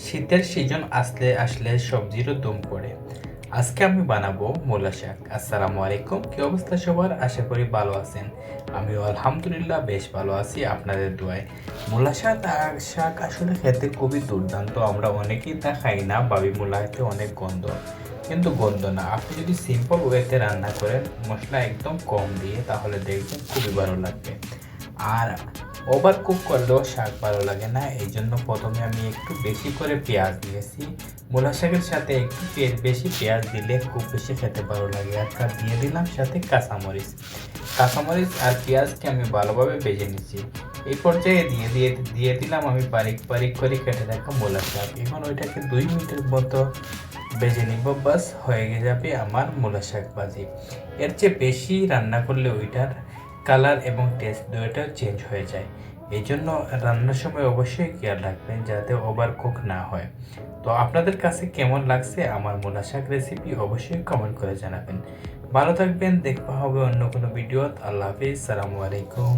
শীতের সিজন আসলে সবজিরও দম পড়ে। আজকে আমি বানাবো মূলা শাক। আসসালামু আলাইকুম, কি অবস্থা সবার? আশা করি ভালো আছেন। আমিও আলহামদুলিল্লাহ বেশ ভালো আছি আপনাদের দোয়ায়। মূলা শাক আসলে খেতে খুবই দুর্দান্ত। আমরা অনেকেই তা খাই না, ভাবি মূলাতে অনেক গন্ধ, কিন্তু গন্ধ না। আপনি যদি সিম্পল ওয়েতে রান্না করেন, মশলা একদম কম দিয়ে, তাহলে দেখবেন খুবই ভালো লাগবে। আর ওভার কুক করলেও শাক ভালো লাগে না, এই জন্য প্রথমে আমি একটু বেশি করে পেঁয়াজ দিয়েছি। মূলা শাকের সাথে একটু বেশি পেঁয়াজ দিলে খুব বেশি খেতে ভালো লাগে। আর তার দিয়ে দিলাম সাথে কাঁচামরিচ আর পেঁয়াজকে আমি ভালোভাবে ভেজে নিচ্ছি। এই পর্যায়ে দিয়ে দিলাম আমি বারিক বারিক করে কেটে রাখা মূলা শাক। এখন ওইটাকে 2 মিনিটের মতো ভেজে নিব, বাস হয়ে যাবে আমার মূলা শাক ভাজি। এর চেয়ে বেশি রান্না করলে ওইটার কালার এবং টেস্ট দুটোটাও চেঞ্জ হয়ে যায়। এই জন্য রান্নার সময় অবশ্যই খেয়াল রাখবেন যাতে ওভার কুক না হয়। তো আপনাদের কাছে কেমন লাগছে আমার মূলা শাক রেসিপি অবশ্যই কমেন্ট করে জানাবেন। ভালো থাকবেন, দেখা হবে অন্য কোনো ভিডিও। আল্লাহ হাফিজ, সালামু আলাইকুম।